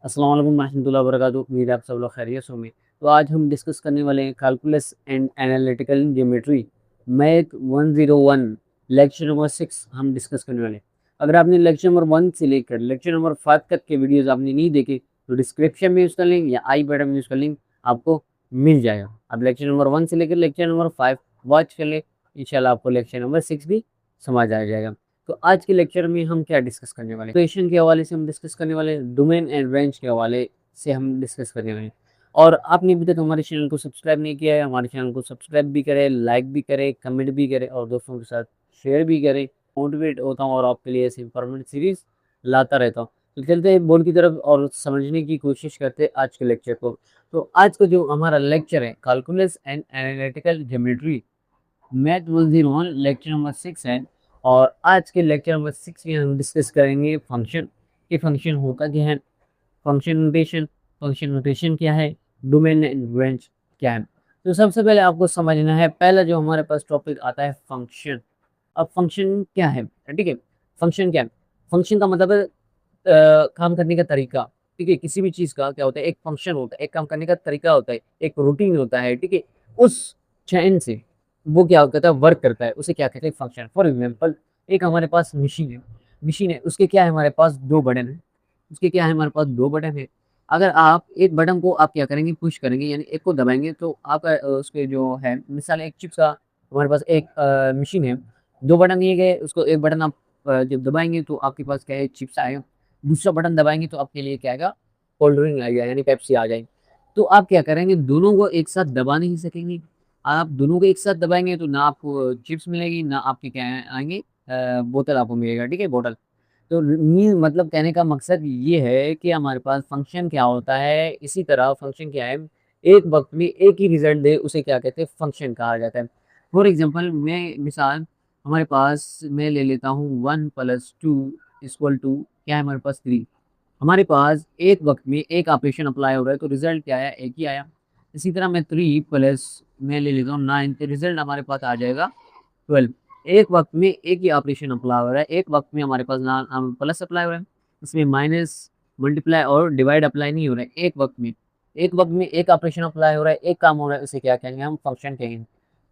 अस्सलाम वालेकुम रहमतुल्लाहि व बरकातुहू। उम्मीद है आप सब लोग खैरियत से होंगे। तो आज हम डिस्कस करने वाले हैं calculus and analytical geometry math 101 lecture number 6 हम डिस्कस करने वाले हैं। अगर आपने लेक्चर नंबर 1 से लेकर लेक्चर नंबर 5 तक के वीडियोस आपने नहीं देखे तो डिस्क्रिप्शन में उसका लिंक या आई बटन में उसका लिंक आपको मिल जाएगा। आप लेक्चर नंबर 1 से लेकर लेक्चर नंबर 5 वॉच कर ले, इंशाल्लाह आपको लेक्चर नंबर 6 भी समझ आ जाएगा। तो आज के लेक्चर में हम क्या डिस्कस करने वाले हैं, इक्वेशन के हवाले से हम डिस्कस करने वाले हैं, डोमेन एंड रेंज के हवाले से हम डिस्कस करने वाले हैं। और आपने अभी तक हमारे चैनल को सब्सक्राइब नहीं किया है, हमारे चैनल को सब्सक्राइब भी करें, लाइक भी करें, कमेंट भी करें और दोस्तों के साथ शेयर भी करें। मोटिवेट होता हूँ और आपके लिए ऐसी इंफॉर्मेटिव सीरीज लाता रहता हूँ। तो चलते हैं बोर्ड की तरफ और समझने की कोशिश करते हैं आज के लेक्चर को। तो आज का जो हमारा लेक्चर है calculus and analytical geometry math 101 lecture number 6 है। और आज के लेक्चर नंबर 6 में हम डिस्कस करेंगे फंक्शन कि फंक्शन होता क्या है, फंक्शन नोटेशन क्या है, डोमेन एंड रेंज क्या है। तो सबसे पहले आपको समझना है, पहला जो हमारे पास टॉपिक आता है फंक्शन। अब फंक्शन क्या है, ठीक है। फंक्शन क्या है, फंक्शन का मतलब है काम करने का तरीका। ठीक है, किसी भी चीज़ का क्या होता है, एक फंक्शन होता है, एक काम करने का तरीका होता है, एक रूटीन होता है। ठीक है, उस चैन से वो क्या करता है, वर्क करता है, उसे क्या कहते हैं, फंक्शन। फॉर एग्जांपल एक हमारे पास मशीन है, उसके क्या है, हमारे पास दो बटन है, उसके क्या है, हमारे पास दो बटन है। अगर आप एक बटन को आप क्या करेंगे, पुश करेंगे यानी एक को दबाएंगे तो आपका उसके जो है, मिसाल एक चिप्स का हमारे पास एक मशीन है, दो बटन दिए गए, उसको एक बटन आप जब दबाएंगे तो आपके पास क्या है, चिप्स आएगा। दूसरा बटन दबाएंगे तो आपके लिए क्या आएगा, कोल्ड ड्रिंक आएगा यानी पेप्सी आ जाएगी। तो आप क्या करेंगे, दोनों को एक साथ दबा नहीं सकेंगे। आप दोनों को एक साथ दबाएंगे तो ना आपको चिप्स मिलेगी, ना आपके क्या आएंगे, बोतल आपको मिलेगा। ठीक है, बोतल। तो मतलब कहने का मकसद ये है कि हमारे पास फंक्शन क्या होता है, इसी तरह फंक्शन क्या है, एक वक्त में एक ही रिजल्ट दे उसे क्या कहते हैं, फंक्शन कहा जाता है। फॉर एग्जांपल मैं मिसाल हमारे पास मैं ले लेता हूँ 1 + 2 = क्या है, हमारे पास 3। हमारे पास एक वक्त में एक ऑपरेशन अप्लाई हो रहा है तो रिजल्ट क्या आया, एक ही आया। इसी तरह मैं 3 प्लस मैं ले लेता हूँ 9, तो रिजल्ट हमारे पास आ जाएगा 12। एक वक्त में एक ही ऑपरेशन अप्लाई हो रहा है, एक वक्त में हमारे पास ना प्लस अप्लाई हो रहा है, इसमें माइनस मल्टीप्लाई और डिवाइड अप्लाई नहीं हो रहा है। एक वक्त में एक ऑपरेशन अप्लाई हो रहा है, एक काम हो रहा है, उसे क्या कहेंगे, हम फंक्शन कहेंगे।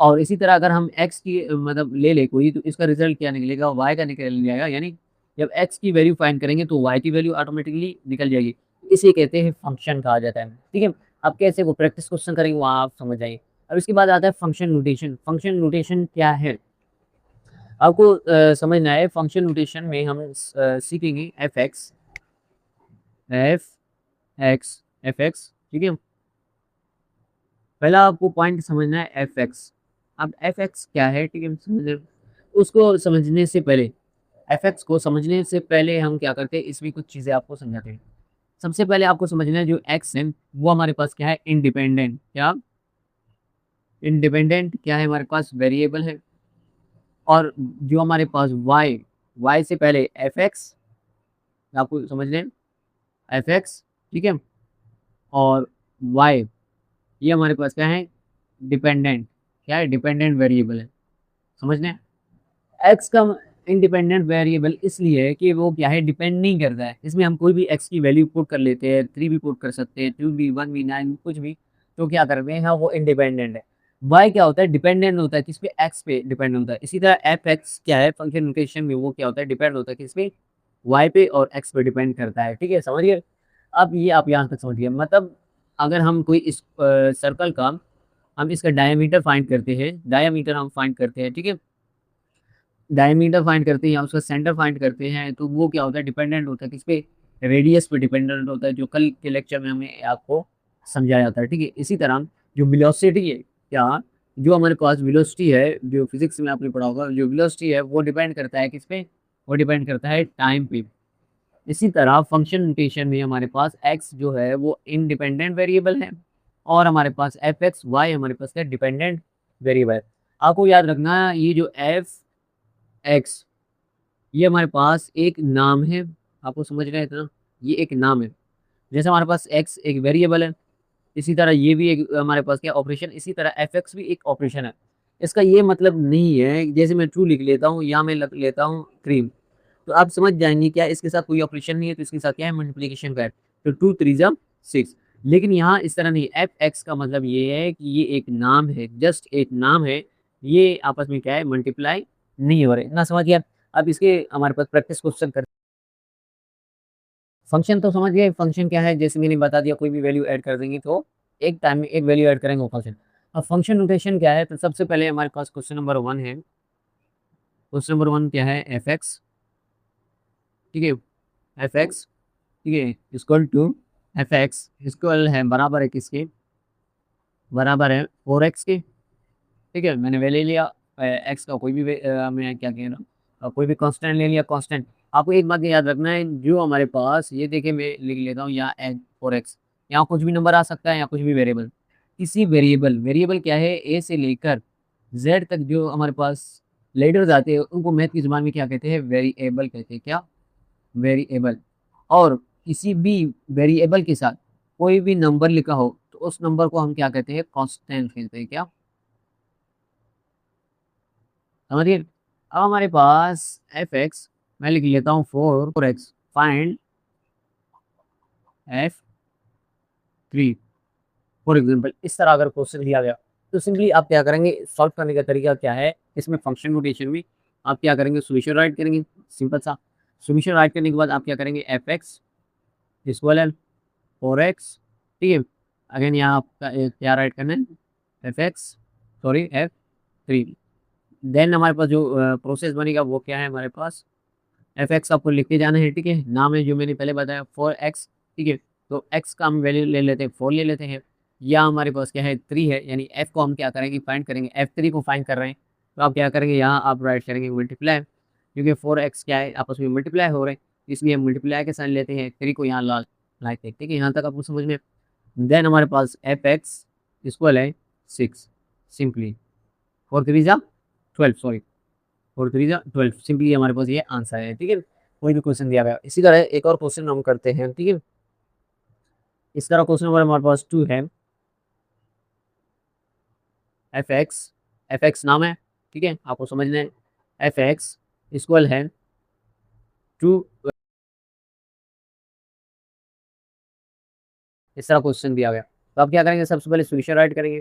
और इसी तरह अगर हम एक्स की मतलब ले कोई, तो इसका रिजल्ट क्या निकलेगा, वाई का निकल जाएगा। यानी जब एक्स की वैल्यू फाइंड करेंगे तो वाई की वैल्यू ऑटोमेटिकली निकल जाएगी। इसे कहते हैं फंक्शन कहा जाता है। ठीक है, अब कैसे वो प्रैक्टिस क्वेश्चन करेंगे वहाँ आप समझ जाइए। अब इसके बाद आता है फंक्शन नोटेशन। फंक्शन नोटेशन क्या है आपको समझना है। फंक्शन नोटेशन में हम सीखेंगे एफ एक्स। ठीक है, पहला आपको पॉइंट समझना है एफ एक्स। अब एफ एक्स क्या है, ठीक है, उसको समझने से पहले, एफ एक्स को समझने से पहले हम क्या करते हैं, इसमें कुछ चीज़ें आपको समझाते हैं। सबसे पहले आपको समझना है जो एक्स है वो हमारे पास क्या है, इंडिपेंडेंट। क्या इंडिपेंडेंट क्या है, हमारे पास वेरिएबल है। और जो हमारे पास वाई, वाई से पहले एफ एक्स आपको समझ लें, एफ एक्स। ठीक है, और वाई ये हमारे पास क्या है, डिपेंडेंट। क्या है, डिपेंडेंट वेरिएबल है, समझ लें। एक्स का इंडिपेंडेंट वेरिएबल इसलिए है कि वो क्या है, डिपेंड नहीं करता है। इसमें हम कोई भी एक्स की वैल्यू पुट कर लेते हैं, 3 भी पुट कर सकते हैं, 2 भी, 1 भी, 9 भी, कुछ भी। तो क्या कर रहे हैं, हाँ वो इंडिपेंडेंट है। वाई क्या होता है, डिपेंडेंट होता है, किस पे, एक्स पे डिपेंड होता है। इसी तरह एफ एक्स क्या है, फंक्शन नोटेशन में वो क्या होता है, डिपेंड होता है किस पे, वाई पे और एक्स पे डिपेंड करता है। ठीक है, समझिए। अब ये आप यहाँ तक समझिए, मतलब अगर हम कोई इस सर्कल का हम इसका डायमीटर फाइंड करते हैं, डायमीटर हम फाइंड करते हैं, ठीक है, डायमीटर फाइंड करते हैं या उसका सेंटर फाइंड करते हैं, तो वो क्या होता है, डिपेंडेंट होता है किस पे, रेडियस पे डिपेंडेंट होता है, जो कल के लेक्चर में हमें आपको समझाया जाता है। ठीक है, इसी तरह जो वेलोसिटी है, क्या जो हमारे पास वेलोसिटी है, जो फिजिक्स में आपने पढ़ा होगा, जो वेलोसिटी है वो डिपेंड करता है किस पे, वो डिपेंड करता है टाइम पे। इसी तरह फंक्शन नोटेशन में हमारे पास एक्स जो है वो इंडिपेंडेंट वेरिएबल है और हमारे पास एफ एक्स वाई हमारे पास क्या, डिपेंडेंट वेरिएबल है। आपको याद रखना ये जो एफ एक्स ये हमारे पास एक नाम है, आपको समझ रहे हैं ना, ये एक नाम है। जैसे हमारे पास एक्स एक वेरिएबल है, इसी तरह ये भी एक हमारे पास क्या, ऑपरेशन। इसी तरह एफ एक्स भी एक ऑपरेशन है। इसका ये मतलब नहीं है जैसे मैं ट्रू लिख लेता हूँ या मैं लिख लेता हूँ क्रीम, तो आप समझ जाएंगे क्या इसके साथ कोई ऑपरेशन नहीं है, तो इसके साथ क्या है, मल्टीप्लिकेशन का है। तो 2 3 जा 6। लेकिन यहाँ इस तरह नहीं, एफ एक्स का मतलब ये है कि ये एक नाम है, जस्ट एक नाम है, ये आपस में क्या है, मल्टीप्लाई नहीं हो रहे। इतना समझ गया। अब इसके हमारे पास प्रैक्टिस क्वेश्चन कर, फंक्शन तो समझ गए, फंक्शन क्या है, जैसे मैंने बता दिया, कोई भी वैल्यू ऐड कर देंगे तो एक टाइम में एक वैल्यू ऐड करेंगे वो फंक्शन। अब फंक्शन नोटेशन क्या है, तो सबसे पहले हमारे पास क्वेश्चन नंबर 1 है। क्वेश्चन नंबर 1 क्या है, एफ एक्स, ठीक है, एफ एक्स, ठीक है, equal to, F X equal है, बराबर है किसके, बराबर है 4x के, ठीक है। मैंने वे ले लिया एक्स का कोई भी मैं क्या कह रहा हूँ, कोई भी कांस्टेंट ले लिया, कांस्टेंट। आपको एक बात याद रखना है, जो हमारे पास ये देखिए, मैं लिख लेता हूँ यहाँ एच 4x, यहाँ कुछ भी नंबर आ सकता है, या कुछ भी वेरिएबल, किसी वेरिएबल, वेरिएबल क्या है, ए से लेकर जेड तक जो हमारे पास लेटर्स आते हैं उनको मैथ की जुबान में क्या कहते हैं, वेरिएबल कहते हैं। क्या, वेरिएबल। और किसी भी वेरिएबल के साथ कोई भी नंबर लिखा हो तो उस नंबर को हम क्या कहते हैं, कांस्टेंट कहते हैं। क्या, समझिए। अब हमारे पास एफ एक्स, मैं लिख लेता हूँ 4x, find F 3, for example. इस तरह अगर क्वेश्चन दिया गया तो सिंपली आप क्या करेंगे, सॉल्व करने का तरीका क्या है, इसमें फंक्शन नोटेशन में आप क्या करेंगे, सोल्यूशन राइट करेंगे, सिंपल सा। सोल्यूशन राइट करने के बाद आप क्या करेंगे, एफ एक्स इक्वल 4x, ठीक है। अगेन यहाँ आपका क्या राइट करना है, F X, sorry F 3। Then हमारे पास जो प्रोसेस बनेगा वो क्या है, हमारे पास एफ एक्स आपको लिख के जाना है, ठीक है। नाम है जो मैंने पहले बताया 4x, ठीक है। तो x का हम वैल्यू ले लेते हैं, 4 ले लेते हैं, या हमारे पास क्या है 3 है, यानी f को हम क्या करेंगे, फाइंड करेंगे, f3 को फाइंड कर रहे हैं। तो आप क्या करेंगे, यहाँ आप राइट करेंगे मल्टीप्लाई, क्योंकि 4x क्या है, आपस में मल्टीप्लाई हो रहे हैं, इसलिए हम मल्टीप्लाई के साइन लेते हैं, 3 को यहाँ लाते हैं, ठीक है। यहाँ तक आपको समझ में। देन हमारे पास एफ एक्स इक्वल है 6, सिंपली 4 3 जा 12, सॉरी 4 3 जा 12, सिंपली हमारे पास ये आंसर है, ठीक है। कोई भी क्वेश्चन दिया गया। इसी तरह एक और क्वेश्चन हम करते हैं, ठीक है। इस तरह क्वेश्चन नंबर हमारे पास 2 है, एफ एक्स, एफ एक्स नाम है, ठीक है, आपको समझना है। एफ एक्स इक्वल है 2, इस तरह क्वेश्चन दिया गया। तो आप क्या करेंगे, सबसे पहले सोल्यूशन राइट करेंगे,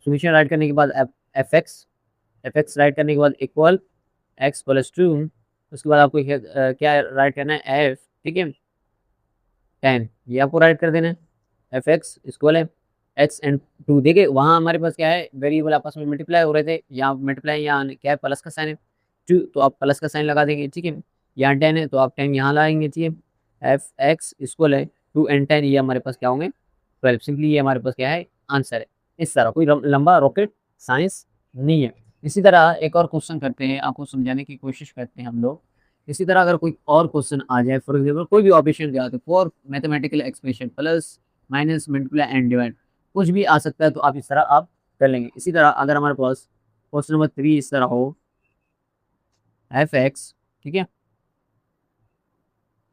सोल्यूशन राइट करने के बाद F x, F x right करने के बाद इक्वल एक्स प्लस 2, उसके बाद आपको क्या राइट करना है, एफ, ठीक है, 10, ये आपको राइट कर देना है। एफ एक्स इक्वल है एक्स एंड 2। देखिए वहाँ हमारे पास क्या है, वेरिएबल आपस में मल्टीप्लाई हो रहे थे, यहाँ मल्टीप्लाई, यहाँ क्या है, प्लस का साइन है, 2 तो आप प्लस का साइन लगा देंगे, ठीक है। यहाँ 10 है तो आप 10 यहाँ लाएंगे, ठीक है। एफ एक्स इक्वल है 2 एंड 10, ये हमारे पास क्या होंगे, 12, सिंपली ये हमारे पास क्या है, आंसर है। इस तरह कोई लंबा रॉकेट साइंस नहीं है। इसी तरह एक और क्वेश्चन करते हैं, आपको समझाने की कोशिश करते हैं हम लोग। इसी तरह अगर कोई और क्वेश्चन आ जाए, फॉर एग्जाम्पल कोई भी ऑपरेशन दिया तो for mathematical expression, plus minus multiply and divide, कुछ भी आ सकता है, तो आप इस तरह आप कर लेंगे। इसी तरह अगर हमारे पास क्वेश्चन नंबर 3 इस तरह हो, एफ एक्स, ठीक है,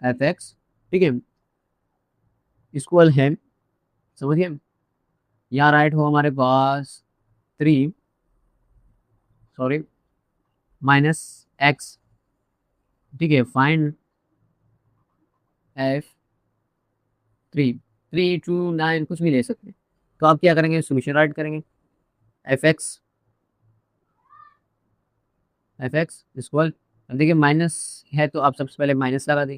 एफ एक्स, ठीक है, इक्वल है, समझिए, यहाँ राइट हो हमारे पास 3, सॉरी, माइनस एक्स, ठीक है, फाइंड एफ 3, 3 2 9 कुछ भी ले सकते हैं। तो आप क्या करेंगे, सोल्यूशन राइट करेंगे, F x, F X equal, अब देखिए माइनस है तो आप सबसे पहले माइनस लगा दें।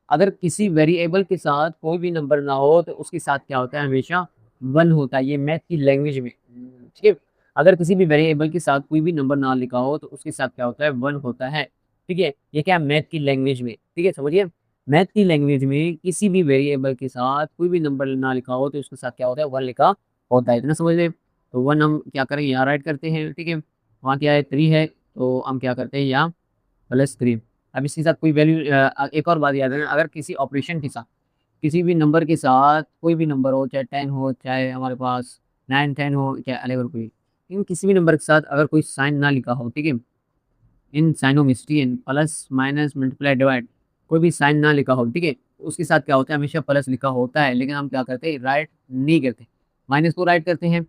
अगर किसी वेरिएबल के साथ कोई भी नंबर ना हो तो उसके साथ क्या होता है, हमेशा 1 होता है, ये मैथ की लैंग्वेज में, ठीक है। अगर किसी भी वेरिएबल के साथ कोई भी नंबर ना लिखा हो तो उसके साथ क्या होता है, 1 होता है, ठीक है। ये क्या, मैथ की लैंग्वेज में, ठीक है, समझिए। मैथ की लैंग्वेज में किसी भी वेरिएबल के साथ कोई भी नंबर ना लिखा हो तो उसके साथ क्या होता है, 1 लिखा होता है, इतना समझ लें। तो 1 हम क्या करेंगे, यहाँ राइट करते हैं, ठीक है। वहाँ क्या है, 3 है, तो हम क्या करते हैं, यहाँ +3। अब इसके साथ कोई वैल्यू, एक और बात याद रखना, अगर किसी ऑपरेशन के साथ किसी भी नंबर के साथ कोई भी नंबर हो, चाहे 10 हो, चाहे हमारे पास 9 10 हो, चाहे 11 कोई, लेकिन किसी भी नंबर के साथ अगर कोई साइन ना लिखा हो, ठीक है, इन साइनों में प्लस माइनस मल्टीप्लाई डिवाइड, कोई भी साइन ना लिखा हो, ठीक है, उसके साथ क्या होता है, हमेशा प्लस लिखा होता है, लेकिन हम क्या करते हैं, राइट नहीं करते, माइनस को राइट करते हैं।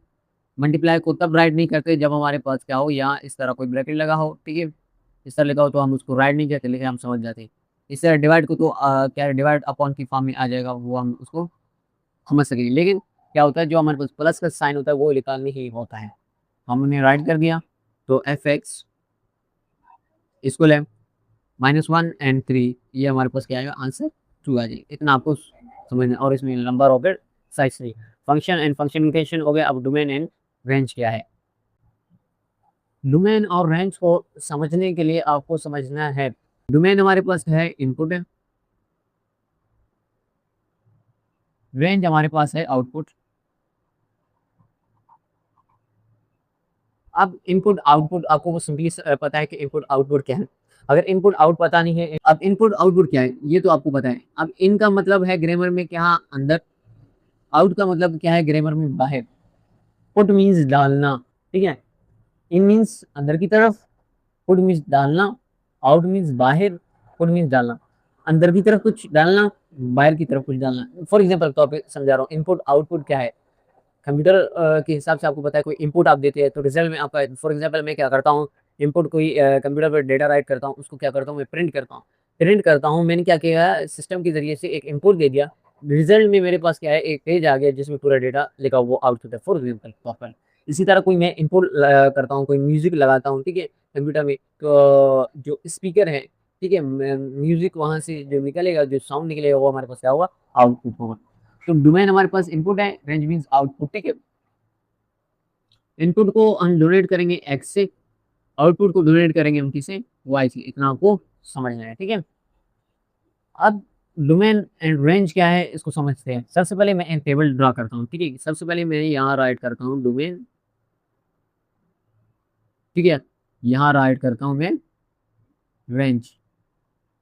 मल्टीप्लाई को तब राइट नहीं करते जब हमारे पास क्या हो, यहाँ इस तरह कोई ब्रैकेट लगा हो, ठीक है, इस तरह लगा हो तो हम उसको राइट नहीं करते, लेकिन हम समझ जाते हैं। इस तरह डिवाइड को तो क्या डिवाइड अपॉन की फॉर्म में आ जाएगा, वो हम उसको समझ सकेंगे। लेकिन क्या होता है, जो हमारे पास प्लस का साइन होता है वो निकालने ही होता है। हमने राइट कर दिया तो एफ एक्स इसको ले -1 और 3, ये हमारे पास क्या आएगा आंसर 2 आ जाएगा। इतना आपको समझना। और इसमें नंबर हो गए साइज 3, फंक्शन एंड फंक्शनिफिकेशन हो गया। अब डोमेन एंड रेंज क्या है। डोमेन और रेंज को समझने के लिए आपको समझना है, डोमेन हमारे पास है इनपुट है, रेंज हमारे पास है आउटपुट। अब इनपुट आउटपुट आपको वो सिंपली पता है कि इनपुट आउटपुट क्या है। अगर इनपुट आउट पता नहीं है, अब इनपुट आउटपुट क्या है ये तो आपको पता है। अब इनका मतलब है ग्रामर में क्या अंदर, आउट का मतलब क्या है ग्रामर में बाहर। पुट मीन्स डालना, ठीक है। इन मीन्स अंदर की तरफ, पुट मीन्स डालना, आउट मीन्स बाहर, पुट मीन्स डालना। अंदर की तरफ कुछ डालना, बाहर की तरफ कुछ डालना। फॉर एग्जाम्पल तो आप समझा रहा हूँ, इनपुट आउटपुट क्या है। कंप्यूटर के हिसाब से आपको पता है, कोई इनपुट आप देते हैं तो रिजल्ट में आपका, फॉर एग्जांपल मैं क्या करता हूँ, इनपुट कोई कंप्यूटर पर डेटा राइट करता हूँ, उसको क्या करता हूँ मैं प्रिंट करता हूँ। मैंने क्या किया, सिस्टम के जरिए से एक इनपुट दे दिया, रिजल्ट में मेरे पास क्या है एक पेज आ गया जिसमें पूरा डेटा लिखा हुआ वो आउटपुट है, फॉर एग्जाम्पल प्रॉपर। इसी तरह कोई मैं इनपुट करता हूँ, कोई म्यूजिक लगाता हूँ, ठीक है, कंप्यूटर में तो जो स्पीकर है, ठीक है, म्यूजिक वहाँ से जो निकलेगा, जो साउंड निकलेगा वो हमारे पास क्या होगा आउटपुट होगा। तो डोमेन हमारे पास इनपुट है, रेंज मीन्स आउटपुट, ठीक है। इनपुट को हम डोनेट करेंगे एक्स से, आउटपुट को डोनेट करेंगे हम किसे, वाई से। इतना आपको समझना है, ठीक है। अब डोमेन एंड रेंज क्या है इसको समझते हैं। सबसे पहले मैं एक टेबल ड्रा करता हूँ, ठीक है। सबसे पहले मैं यहाँ राइट करता हूँ डोमेन, ठीक है, यहाँ राइट करता हूँ मैं रेंज।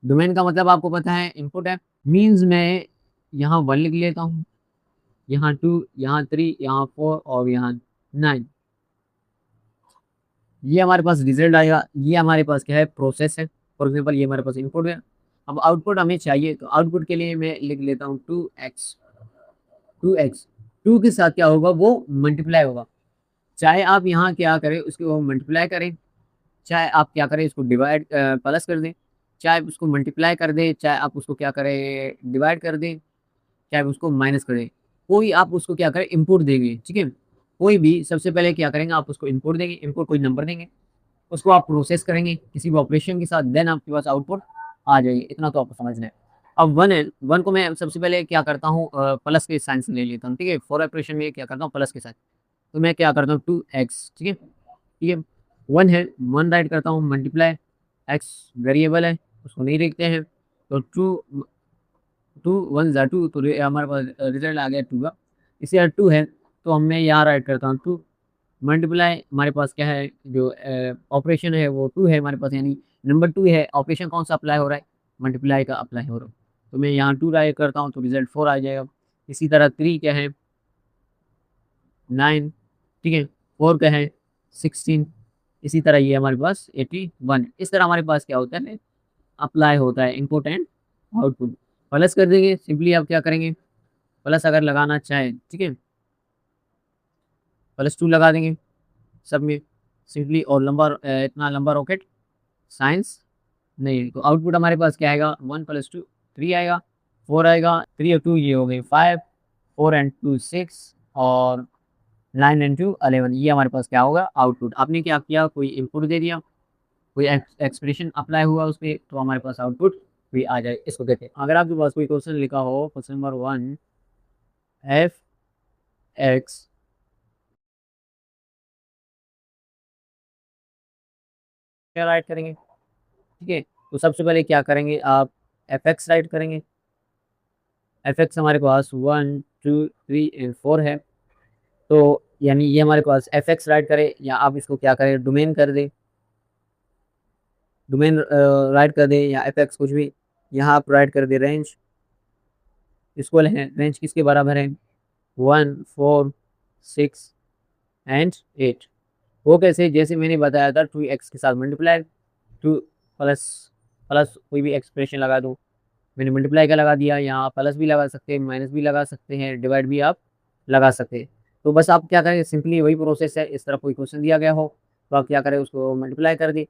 डोमेन का मतलब आपको पता है इनपुट है, मीन्स मैं यहाँ 1 लिख लेता हूँ, यहाँ 2, यहाँ 3, यहाँ 4 और यहाँ 9। ये हमारे पास रिजल्ट आएगा। ये हमारे पास क्या है प्रोसेस है। फॉर एग्जाम्पल ये हमारे पास इनपुट है। अब आउटपुट हमें चाहिए, तो आउटपुट के लिए मैं लिख लेता हूँ 2x। 2x 2 के साथ क्या होगा, वो मल्टीप्लाई होगा। चाहे आप यहाँ क्या करें, उसको वो मल्टीप्लाई करें, चाहे आप क्या करें इसको डिवाइड प्लस कर दें, चाहे उसको मल्टीप्लाई कर दें, चाहे आप उसको क्या करें डिवाइड कर दें, चाहे उसको माइनस कर दें। कोई आप उसको क्या करें इनपुट देंगे, ठीक है। कोई भी सबसे पहले क्या करेंगे, आप उसको इनपुट देंगे, इनपुट कोई नंबर देंगे, उसको आप प्रोसेस करेंगे किसी भी ऑपरेशन के साथ, देन आपके पास आउटपुट आ जाएगी। इतना तो आपको समझना है। अब 1 है, 1 को मैं सबसे पहले क्या करता हूँ प्लस के साइन से ले लेता हूँ, ठीक है। फॉर ऑपरेशन में क्या करता हूँ प्लस के साथ, तो मैं क्या करता हूँ 2x, ठीक है, ठीक है। 1 है, 1 राइट करता हूँ, मल्टीप्लाई, x वेरिएबल है उसको नहीं देखते हैं, तो 2 2 1 ज़ा 2, तो हमारे पास रिजल्ट आ गया 2 का। इसी तरह 2 है, तो हम मैं यहाँ राइट करता हूँ 2 मल्टीप्लाई, हमारे पास क्या है जो ऑपरेशन है वो 2 है हमारे पास, यानी नंबर 2 है। ऑपरेशन कौन सा अप्लाई हो रहा है, मल्टीप्लाई का अप्लाई हो रहा है, तो मैं यहाँ 2 राइट करता हूँ तो रिजल्ट 4 आ जाएगा। इसी तरह 3 क्या है 9, ठीक है, 4 का है 16। इसी तरह ये हमारे पास 81। इस तरह हमारे पास क्या होता है अप्लाई होता है इनपुट एंड आउटपुट। प्लस कर देंगे, सिंपली आप क्या करेंगे प्लस अगर लगाना चाहें, ठीक है, +2 लगा देंगे सब में सिंपली, और नंबर इतना लंबा रॉकेट साइंस नहीं। तो आउटपुट हमारे पास क्या आएगा 1 + 2 3 आएगा, 4 आएगा, 3 और 2 ये हो गई 5, 4 एंड 2 6 और 9 एंड 2 11। ये हमारे पास क्या होगा आउटपुट। आपने क्या किया, कोई इनपुट दे दिया, कोई एक्सप्रेशन अप्लाई हुआ उस पर, तो हमारे पास आउटपुट भी आ जाए। इसको कहते हैं, अगर आपके पास कोई क्वेश्चन लिखा हो, क्वेश्चन नंबर 1 एफ एक्स क्या राइट करेंगे, ठीक है। तो सबसे पहले क्या करेंगे आप एफ एक्स राइट करेंगे। एफ एक्स हमारे पास 1 2 3 एंड 4 है, तो यानी ये हमारे पास एफ एक्स राइट करे, या आप इसको क्या करें डोमेन कर दें, डोमेन राइट कर दें, या एफ एक्स कुछ भी। यहाँ आप राइट कर दें रेंज, इसको है रेंज किसके बराबर है 1 4 6 एंड 8। वो कैसे, जैसे मैंने बताया था 2x के साथ मल्टीप्लाई, 2 प्लस प्लस कोई भी एक्सप्रेशन लगा दूँ, मैंने मल्टीप्लाई का लगा दिया, यहाँ प्लस भी लगा सकते हैं, माइनस भी लगा सकते हैं, डिवाइड भी आप लगा सकते हैं। तो बस आप क्या करें, सिंपली वही प्रोसेस है। इस तरह कोई क्वेश्चन दिया गया हो तो आप क्या करें उसको मल्टीप्लाई कर दें।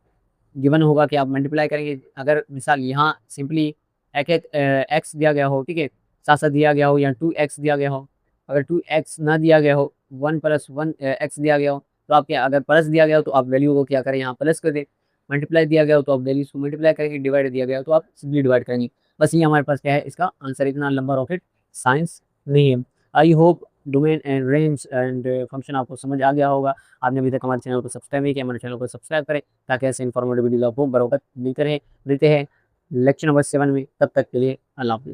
गिवन होगा कि आप मल्टीप्लाई करेंगे। अगर मिसाल यहाँ सिंपली एक एक एक्स दिया गया हो, ठीक है, साथ साथ दिया गया हो, या 2x दिया गया हो। अगर 2x ना दिया गया हो, 1 + 1 x दिया गया हो, तो आप क्या, अगर प्लस दिया गया हो तो आप वैल्यू को क्या करें, यहाँ प्लस कर दें। मल्टीप्लाई दिया गया हो तो आप वैल्यूज को मल्टीप्लाई करेंगे, डिवाइड दिया गया हो तो आप सिंपली डिवाइड करेंगे। बस ये हमारे पास क्या है, इसका आंसर। इतना लंबा रॉकेट साइंस नहीं है। I hope domain and range and function आपको समझ आ गया होगा। आपने अभी तक हमारे चैनल को सब्सक्राइब नहीं किया, हमारे चैनल को सब्सक्राइब करें, ताकि ऐसे इन्फॉर्मेटिव वीडियो आपको बर वक्त मिलते हैं लेक्चर नंबर 7 में। तब तक के लिए अल्लाह हाफिज़।